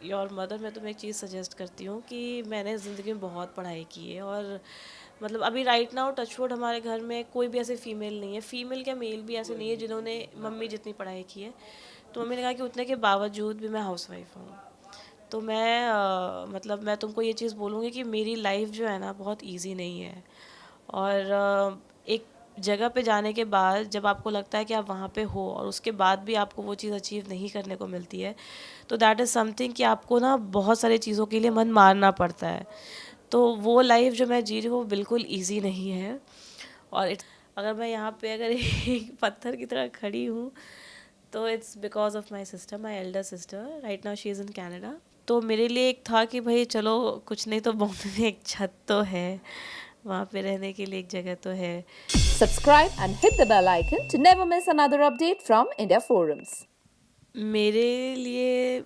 Your mother, मैं तुम्हें एक चीज़ सजेस्ट करती हूँ कि मैंने ज़िंदगी में बहुत पढ़ाई की है, और मतलब अभी राइट नाउ टचवुड हमारे घर में कोई भी ऐसे फीमेल नहीं है, फीमेल क्या मेल भी ऐसे नहीं है जिन्होंने मम्मी जितनी पढ़ाई की है। तो मम्मी ने कहा कि उतने के बावजूद भी मैं हाउस वाइफ हूँ। तो मैं मतलब मैं तुमको ये चीज़ बोलूँगी कि मेरी लाइफ जो है ना बहुत इजी नहीं है। और एक जगह पे जाने के बाद जब आपको लगता है कि आप वहाँ पे हो और उसके बाद भी आपको वो चीज़ अचीव नहीं करने को मिलती है, तो दैट इज़ समथिंग कि आपको ना बहुत सारी चीज़ों के लिए मन मारना पड़ता है। तो वो लाइफ जो मैं जी रही हूँ वो बिल्कुल ईजी नहीं है। और इट्स, अगर मैं यहाँ पे अगर एक पत्थर की तरह खड़ी हूँ, तो it's because of my sister, my elder sister. Right now she is in Canada. तो मेरे लिए एक था कि भाई चलो, कुछ नहीं तो बॉम्बे में एक छत तो है, वहाँ पे रहने के लिए एक जगह तो है। Subscribe and hit the bell icon to never miss another update from India Forums. मेरे लिए,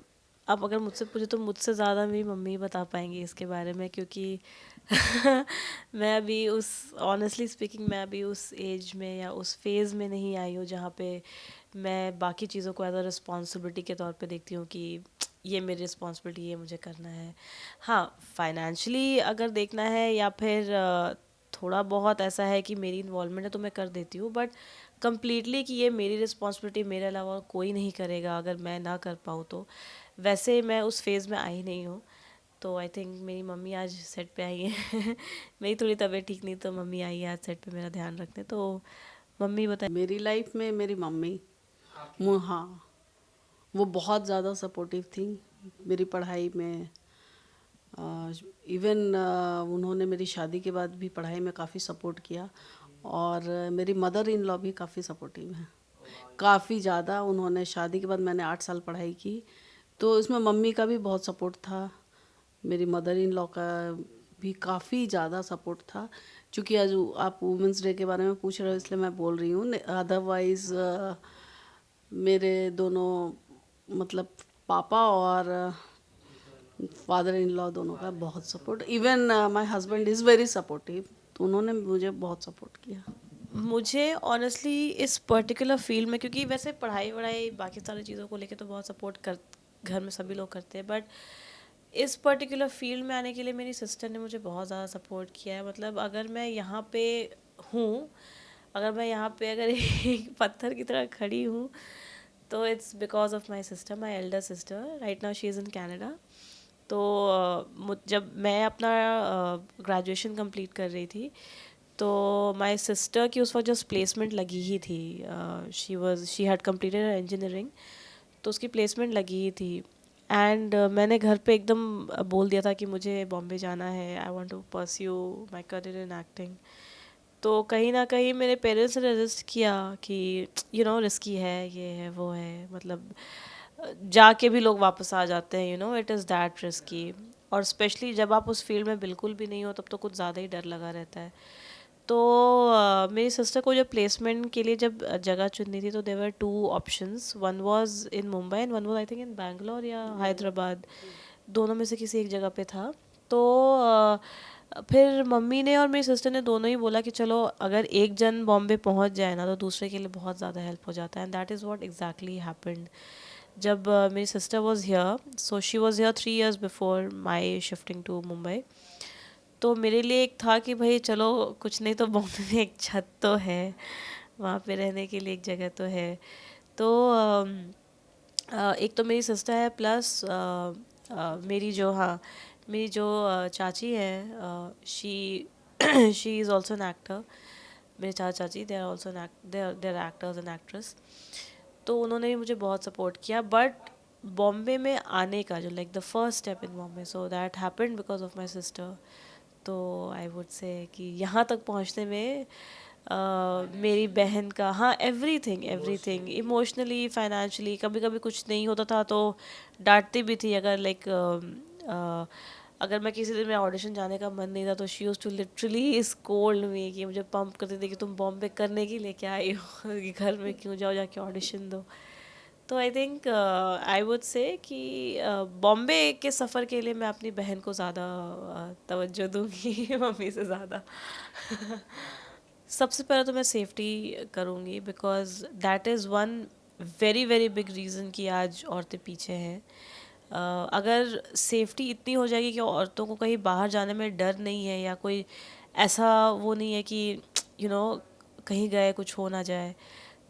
अब अगर मुझसे पूछे तो मुझसे ज़्यादा मेरी मम्मी बता पाएंगी इसके बारे में, क्योंकि मैं अभी उस, ऑनेस्टली स्पीकिंग, मैं अभी उस एज में या उस फेज़ में नहीं आई हूँ जहाँ पे मैं बाकी चीज़ों को एज अ रिस्पॉन्सिबिलिटी के तौर पे देखती हूँ कि ये मेरी रिस्पॉन्सिबिलिटी, ये मुझे करना है। हाँ, फाइनेंशियली अगर देखना है या फिर थोड़ा बहुत ऐसा है कि मेरी इन्वॉल्वमेंट है तो मैं कर देती हूँ, बट कंप्लीटली कि ये मेरी रिस्पॉन्सिबिलिटी मेरे अलावा कोई नहीं करेगा अगर मैं ना कर पाऊँ, तो वैसे मैं उस फेज़ में आई नहीं हूँ। तो आई थिंक मेरी मम्मी आज सेट पे आई है मेरी थोड़ी तबीयत ठीक नहीं, तो मम्मी आई है आज सेट पे मेरा ध्यान रखने। तो मम्मी बताए। मेरी लाइफ में मेरी मम्मी, हाँ, वो बहुत ज़्यादा सपोर्टिव थी मेरी पढ़ाई में। इवन उन्होंने मेरी शादी के बाद भी पढ़ाई में काफ़ी सपोर्ट किया। और मेरी मदर इन लॉ भी काफ़ी सपोर्टिव हैं, काफ़ी ज़्यादा। उन्होंने, शादी के बाद मैंने 8 साल पढ़ाई की, तो इसमें मम्मी का भी बहुत सपोर्ट था, मेरी मदर इन लॉ का भी काफ़ी ज़्यादा सपोर्ट था। क्योंकि आज आप वुमेंस डे के बारे में पूछ रहे हो इसलिए मैं बोल रही हूँ, अदरवाइज़ मेरे दोनों, मतलब पापा और फादर इन लॉ दोनों का बहुत support. Even my husband is very supportive, तो उन्होंने मुझे बहुत सपोर्ट किया। मुझे ऑनेस्टली इस पर्टिकुलर फील्ड में, क्योंकि वैसे पढ़ाई वढ़ाई बाकी सारी चीज़ों को लेके तो बहुत सपोर्ट कर, घर में सभी लोग करते हैं, बट इस पर्टिकुलर फील्ड में आने के लिए मेरी सिस्टर ने मुझे बहुत ज़्यादा सपोर्ट किया है। मतलब अगर मैं यहाँ पे हूँ, अगर मैं यहाँ पे अगर एक पत्थर की तरह खड़ी हूँ, तो it's because of my sister, my elder sister. Right now she is in Canada. तो जब मैं अपना ग्रेजुएशन कंप्लीट कर रही थी, तो माई सिस्टर की उस वक्त जस्ट प्लेसमेंट लगी ही थी। शी हैड कम्प्लीटेड इंजीनियरिंग, तो उसकी प्लेसमेंट लगी ही थी। एंड मैंने घर पे एकदम बोल दिया था कि मुझे बॉम्बे जाना है, I want to pursue my career in acting. तो कहीं ना कहीं मेरे पेरेंट्स ने रजिस्ट किया कि रिस्की है, ये है वो है, मतलब जाके भी लोग वापस आ जाते हैं, इट इज़ दैट रिस्की। और स्पेशली जब आप उस फील्ड में बिल्कुल भी नहीं हो तब तो कुछ ज़्यादा ही डर लगा रहता है। तो मेरी सिस्टर को जब प्लेसमेंट के लिए जब जगह चुननी थी, तो there were two options, one was in Mumbai and one was I think in Bangalore या हैदराबाद, दोनों में से किसी एक जगह पे था। तो फिर मम्मी ने और मेरी सिस्टर ने दोनों ही बोला कि चलो, अगर एक जन बॉम्बे पहुंच जाए ना तो दूसरे के लिए बहुत ज़्यादा हेल्प हो जाता है, and that is what exactly happened. जब मेरी sister was here, so she was here 3 years before my shifting to Mumbai. तो मेरे लिए एक था कि भाई चलो, कुछ नहीं तो बॉम्बे में एक छत तो है, वहाँ पे रहने के लिए एक जगह तो है। तो एक तो मेरी सिस्टर है, प्लस मेरी जो, हाँ, मेरी जो चाची है, she she is also an actor. मेरे चाचा चाची, they are also they are actors and actress. तो उन्होंने भी मुझे बहुत सपोर्ट किया, बट बॉम्बे में आने का जो, like the first step in Bombay, so that happened because of my sister. तो आई वुड से कि यहाँ तक पहुँचने में मेरी बहन का, हाँ, एवरीथिंग एवरीथिंग, इमोशनली, फाइनेंशियली, कभी कभी कुछ नहीं होता था तो डांटती भी थी। अगर लाइक अगर मैं किसी दिन, मेरा ऑडिशन जाने का मन नहीं था, तो she used to literally scold me, कि मुझे पंप करती थी कि तुम बॉम्बे करने के लिए क्या आई हो कि घर में क्यों, जाओ जाके ऑडिशन दो। तो I think I would say कि बॉम्बे के सफ़र के लिए मैं अपनी बहन को ज़्यादा तवज्जो दूंगी मम्मी से ज़्यादा। सबसे पहले तो मैं सेफ्टी करूँगी, because that is one very very big reason कि आज औरतें पीछे हैं। अगर सेफ्टी इतनी हो जाएगी कि औरतों को कहीं बाहर जाने में डर नहीं है या कोई ऐसा वो नहीं है कि कहीं गए कुछ हो ना जाए,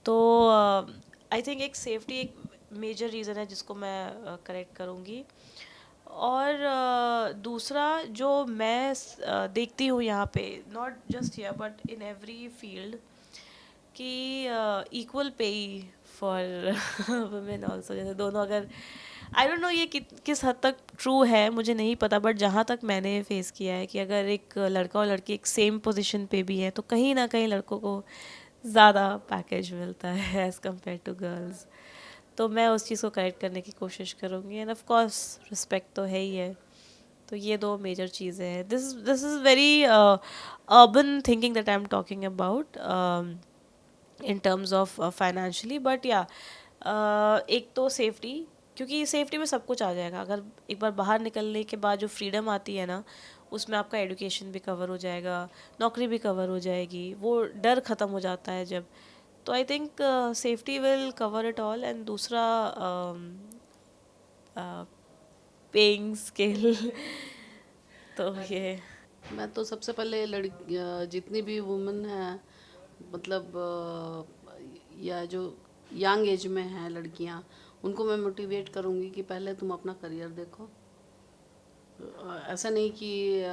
तो आई थिंक एक सेफ्टी एक मेजर रीज़न है जिसको मैं करेक्ट करूँगी। और दूसरा जो मैं देखती हूँ यहाँ पे, not just here but in every field, कि equal pay for women also, जैसे दोनों अगर आई डोंट नो ये किस हद तक ट्रू है मुझे नहीं पता, बट जहाँ तक मैंने फेस किया है कि अगर एक लड़का और लड़की एक सेम पोजीशन पे भी है तो कहीं ना कहीं लड़कों को ज़्यादा पैकेज मिलता है एज़ कम्पेयर टू गर्ल्स। तो मैं उस चीज़ को करेक्ट करने की कोशिश करूँगी, एंड ऑफ कोर्स रिस्पेक्ट तो है ही है। तो ये दो मेजर चीज़ें हैं। This is very urban thinking that I am talking about in terms of financially, but या एक तो सेफ्टी, क्योंकि सेफ्टी में सब कुछ आ जाएगा। अगर एक बार बाहर निकलने के बाद जो फ्रीडम आती है ना, उसमें आपका एजुकेशन भी कवर हो जाएगा, नौकरी भी कवर हो जाएगी, वो डर ख़त्म हो जाता है जब। तो I think safety will cover it all. And दूसरा पेइंग स्केल तो ये मैं तो सबसे पहले जितनी भी वुमेन हैं, मतलब या जो यंग एज में हैं लड़कियां, उनको मैं मोटिवेट करूंगी कि पहले तुम अपना करियर देखो। ऐसा नहीं कि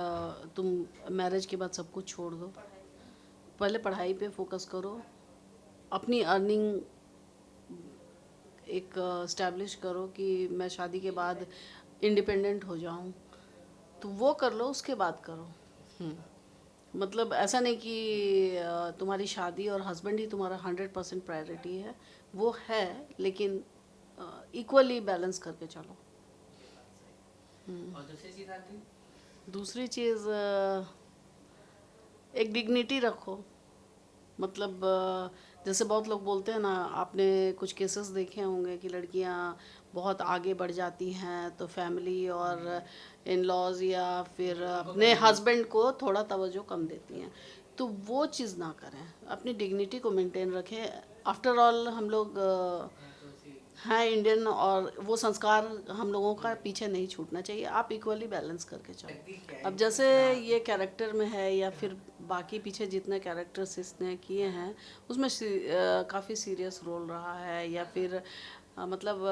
तुम मैरिज के बाद सब कुछ छोड़ दो। पहले पढ़ाई पे फोकस करो, अपनी अर्निंग एक स्टैब्लिश करो कि मैं शादी के बाद इंडिपेंडेंट हो जाऊं, तो वो कर लो, उसके बाद करो। मतलब ऐसा नहीं कि तुम्हारी शादी और हस्बैंड ही तुम्हारा 100% प्रायोरिटी है, वो है, लेकिन इक्वली बैलेंस करके चलो। और दूसरी चीज़ आती? दूसरी चीज़, एक डिग्निटी रखो। मतलब जैसे बहुत लोग बोलते हैं ना, आपने कुछ केसेस देखे होंगे कि लड़कियां बहुत आगे बढ़ जाती हैं तो फैमिली और इन लॉज या फिर अपने हस्बैंड को थोड़ा तवज्जो कम देती हैं। तो वो चीज़ ना करें, अपनी डिग्निटी को मेंटेन रखें। आफ्टर ऑल हम लोग हैं इंडियन, और वो संस्कार हम लोगों का पीछे नहीं छूटना चाहिए। आप इक्वली बैलेंस करके चलो। अब जैसे ये कैरेक्टर में है या फिर बाकी पीछे जितने कैरेक्टर्स इसने किए हैं, उसमें काफ़ी सीरियस रोल रहा है, या फिर मतलब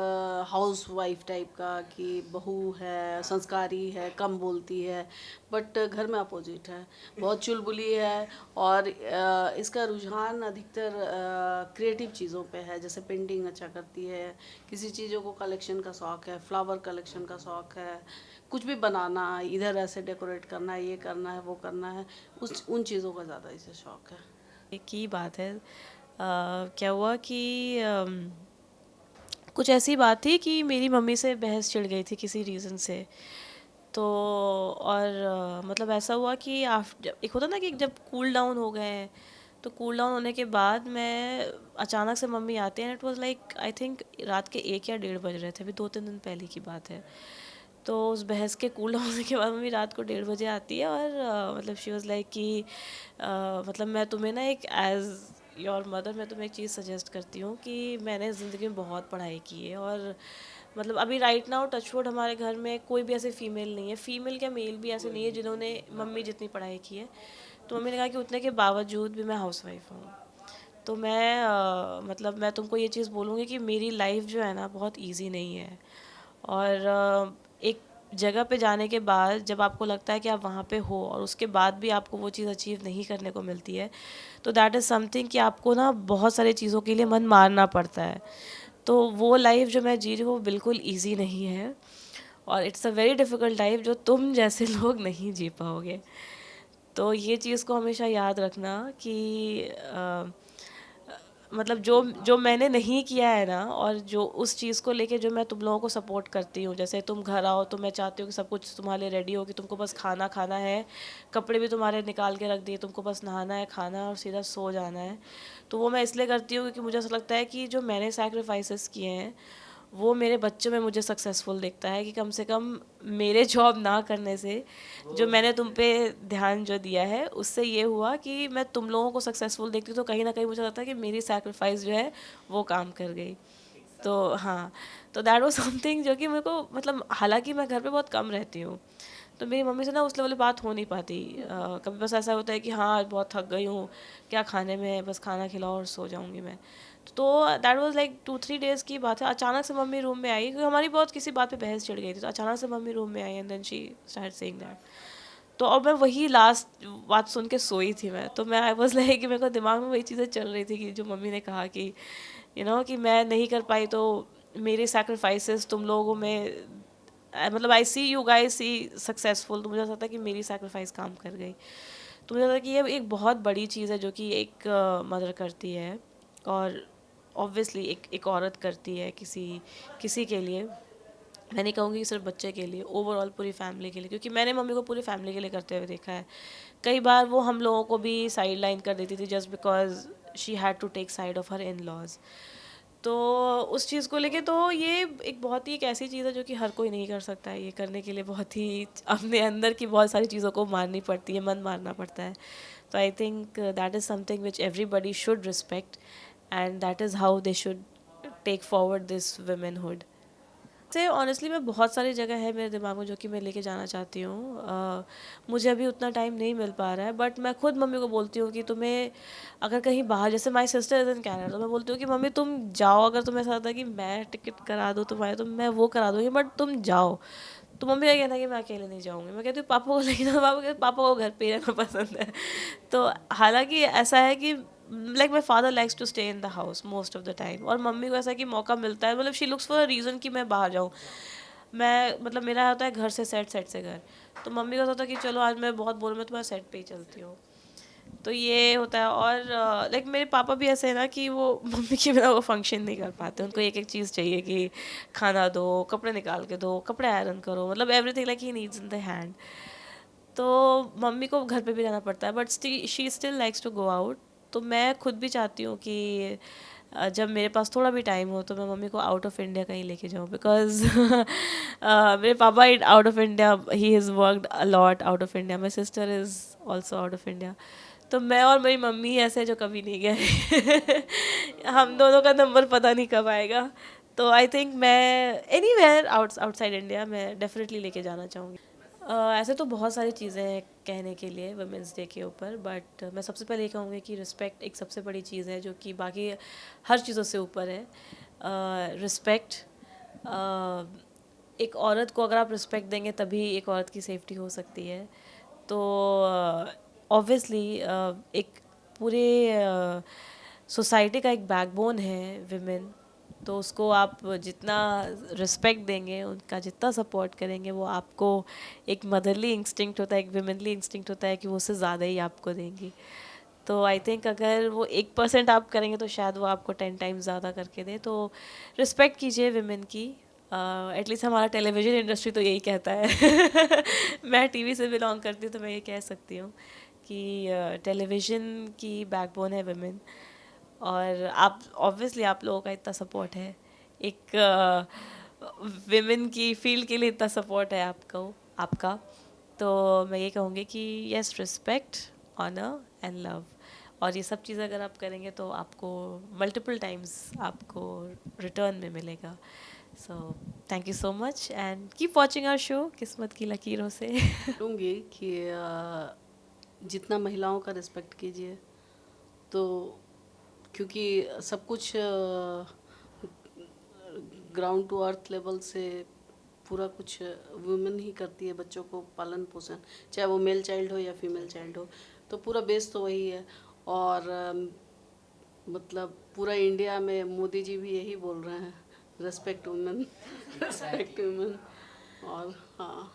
हाउस वाइफ टाइप का कि बहू है, संस्कारी है, कम बोलती है, बट घर में अपोजिट है, बहुत चुलबुली है। और इसका रुझान अधिकतर क्रिएटिव चीज़ों पे है, जैसे पेंटिंग अच्छा करती है, किसी चीज़ों को कलेक्शन का शौक़ है, फ्लावर कलेक्शन का शौक़ है, कुछ भी बनाना, इधर ऐसे डेकोरेट करना है, ये करना है, वो करना है, उन चीज़ों का ज़्यादा इसे शौक़ है। एक ही बात है। क्या हुआ कि कुछ ऐसी बात थी कि मेरी मम्मी से बहस छिड़ गई थी किसी रीज़न से। तो और मतलब ऐसा हुआ कि आफ्टर एक होता ना कि जब कूल डाउन हो गए हैं, तो कूल डाउन होने के बाद मैं अचानक से मम्मी आते हैं, it was like I think रात के 1 या 1:30 बज रहे थे, अभी 2-3 दिन पहले की बात है। तो उस बहस के कूल डाउन होने के बाद मम्मी रात को 1:30 बजे आती है, और मतलब शी वाज लाइक कि मतलब मैं तुम्हें ना एक एज योर मदर मैं तुम्हें एक चीज़ सजेस्ट करती हूँ कि मैंने ज़िंदगी में बहुत पढ़ाई की है, और मतलब अभी राइट नाउ टचवुड हमारे घर में कोई भी ऐसे फीमेल नहीं है, फीमेल क्या मेल भी ऐसे नहीं है जिन्होंने मम्मी जितनी पढ़ाई की है। तो मम्मी ने कहा कि उतने के बावजूद भी मैं हाउस वाइफ हूँ। तो मैं मतलब मैं तुमको ये चीज़ बोलूँगी कि मेरी लाइफ जो है ना बहुत इजी नहीं है। और एक जगह पे जाने के बाद जब आपको लगता है कि आप वहाँ पे हो और उसके बाद भी आपको वो चीज़ अचीव नहीं करने को मिलती है, तो दैट इज़ समथिंग कि आपको ना बहुत सारी चीज़ों के लिए मन मारना पड़ता है। तो वो लाइफ जो मैं जी रही हूँ वो बिल्कुल ईजी नहीं है, और it's a very difficult life जो तुम जैसे लोग नहीं जी पाओगे। तो ये चीज़ को हमेशा याद रखना कि मतलब जो जो मैंने नहीं किया है ना, और जो उस चीज़ को लेके जो मैं तुम लोगों को सपोर्ट करती हूँ, जैसे तुम घर आओ तो मैं चाहती हूँ कि सब कुछ तुम्हारे लिए रेडी हो, कि तुमको बस खाना खाना है, कपड़े भी तुम्हारे निकाल के रख दिए, तुमको बस नहाना है, खाना और सीधा सो जाना है। तो वो मैं इसलिए करती हूँ क्योंकि मुझे ऐसा लगता है कि जो मैंने सैक्रिफाइसेस किए हैं वो मेरे बच्चों में मुझे सक्सेसफुल दिखता है, कि कम से कम मेरे जॉब ना करने से जो मैंने तुम पे ध्यान जो दिया है उससे ये हुआ कि मैं तुम लोगों को सक्सेसफुल देखती हूँ, तो कहीं ना कहीं मुझे लगता है कि मेरी सैक्रिफाइस जो है वो काम कर गई। तो हाँ, तो दैट वाज समथिंग जो कि मेरे को मतलब, हालांकि मैं घर पे बहुत कम रहती हूँ, तो मेरी मम्मी से ना उस लेवल पे बात हो नहीं पाती। कभी बस ऐसा होता है कि हाँ आज बहुत थक गई हूँ, क्या खाने में है, बस खाना खिलाओ और सो जाऊँगी मैं। तो दैट वाज लाइक 2-3 डेज़ की बात है। अचानक से मम्मी रूम में आई, क्योंकि हमारी बहुत किसी बात पे बहस छिड़ गई थी, तो अचानक से मम्मी रूम में आई and then she started saying that. तो और मैं वही लास्ट बात सुन के सोई थी मैं, तो मैं आई वाज लाइक कि मेरे को दिमाग में वही चीज़ें चल रही थी कि जो मम्मी ने कहा कि कि मैं नहीं कर पाई, तो मेरे सैक्रिफाइसेस तुम लोगों में मतलब आई सी यू गाइस सी सक्सेसफुल, तो मुझे लगता है कि मेरी सैक्रिफाइस काम कर गई। तो मुझे लगता है कि ये एक बहुत बड़ी चीज़ है जो कि एक मदर करती है, और ऑब्वियसली एक औरत करती है किसी किसी के लिए। मैं नहीं कहूँगी कि सिर्फ बच्चे के लिए, ओवरऑल पूरी फैमिली के लिए, क्योंकि मैंने मम्मी को पूरी फैमिली के लिए करते हुए देखा है। कई बार वो हम लोगों को भी साइड लाइन कर देती थी just because she had to take side of her in laws. तो उस चीज़ को लेके तो ये एक बहुत ही एक ऐसी चीज़ है जो कि हर कोई नहीं कर सकता है। ये करने के लिए बहुत ही अपने अंदर की बहुत सारी चीज़ों को मारनी पड़ती है, मन मारना पड़ता है। तो I think that is something which everybody should respect, and that is how they should take forward this womanhood. Say honestly मैं बहुत सारी जगह है मेरे दिमाग में जो कि मैं लेके जाना चाहती हूँ। मुझे अभी उतना टाइम नहीं मिल पा रहा है, बट मैं खुद मम्मी को बोलती हूँ कि तुम्हें अगर कहीं बाहर, जैसे my sister is in Canada, तो मैं बोलती हूँ कि मम्मी तुम जाओ, अगर तुम्हें ऐसा होता है कि मैं टिकट करा दूँ तुम्हारे, तो मैं वो करा दूँगी, बट तुम जाओ। तो मम्मी का कहना है कि मैं अकेले नहीं जाऊँगी। मैं कहती हूँ पापा को लेके जाओ, पापा कहते पापा को घर पे ही रहना पसंद है। तो हालांकि ऐसा है कि like my father likes to stay in the house most of the time, और मम्मी को ऐसा है कि मौका मिलता है, मतलब she looks for a reason कि मैं बाहर जाऊँ। मैं मतलब मेरा होता है घर से सेट, सेट से घर। तो मम्मी का होता है कि चलो आज मैं बहुत बोर, मैं तुम्हारे सेट पे ही चलती हूँ। तो ये होता है। और लाइक मेरे पापा भी ऐसे है ना कि वो मम्मी के बिना वो फंक्शन नहीं कर पाते, उनको एक एक चीज़ चाहिए कि खाना दो, कपड़े निकाल के दो, कपड़े आयरन करो, मतलब everything like he needs in the hand. तो मम्मी को घर पे भी रहना पड़ता है, but she still likes to go out. तो मैं खुद भी चाहती हूँ कि जब मेरे पास थोड़ा भी टाइम हो तो मैं मम्मी को आउट ऑफ इंडिया कहीं लेके जाऊँ, बिकॉज मेरे पापा out of India, he has worked a lot out of India, my sister is also out of India. तो मैं और मेरी मम्मी ऐसे जो कभी नहीं गए हम दोनों का नंबर पता नहीं कब आएगा। तो आई थिंक मैं एनीवेयर आउटसाइड इंडिया मैं डेफिनेटली लेके जाना चाहूँगी। ऐसे तो बहुत सारी चीज़ें हैं कहने के लिए वुमेंस डे के ऊपर, बट मैं सबसे पहले ये कहूँगी कि रिस्पेक्ट एक सबसे बड़ी चीज़ है जो कि बाकी हर चीज़ों से ऊपर है। रिस्पेक्ट, एक औरत को अगर आप रिस्पेक्ट देंगे तभी एक औरत की सेफ्टी हो सकती है। तो ऑब्वियसली एक पूरे सोसाइटी का एक बैकबोन है विमेन, तो उसको आप जितना रिस्पेक्ट देंगे, उनका जितना सपोर्ट करेंगे, वो आपको एक मदरली इंस्टिंक्ट होता है, एक विमेनली इंस्टिंक्ट होता है कि वो उससे ज़्यादा ही आपको देंगी। तो आई थिंक अगर वो 1% आप करेंगे तो शायद वो आपको 10 टाइम्स ज़्यादा करके दे। तो रिस्पेक्ट कीजिए विमेन की। एटलीस्ट हमारा टेलीविज़न इंडस्ट्री तो यही कहता है मैं टीवी से बिलोंग करती हूँ तो मैं ये कह सकती हूँ कि टेलीविज़न की बैकबोन है विमेन। और आप ऑब्वियसली आप लोगों का इतना सपोर्ट है, एक विमेन की फील्ड के लिए इतना सपोर्ट है आपका। तो मैं ये कहूँगी कि yes, respect, honour and love, और ये सब चीज़ अगर आप करेंगे तो आपको मल्टीपल टाइम्स आपको रिटर्न में मिलेगा। So thank you so much and keep watching our show किस्मत की लकीरों से बोलूँगी कि जितना महिलाओं का रिस्पेक्ट कीजिए, तो क्योंकि सब कुछ ग्राउंड टू अर्थ लेवल से पूरा कुछ वुमेन ही करती है, बच्चों को पालन पोषण, चाहे वो मेल चाइल्ड हो या फीमेल चाइल्ड हो, तो पूरा बेस तो वही है। और मतलब पूरा इंडिया में मोदी जी भी यही बोल रहे हैं, रेस्पेक्ट वुमेन, रेस्पेक्ट वुमेन। और हाँ,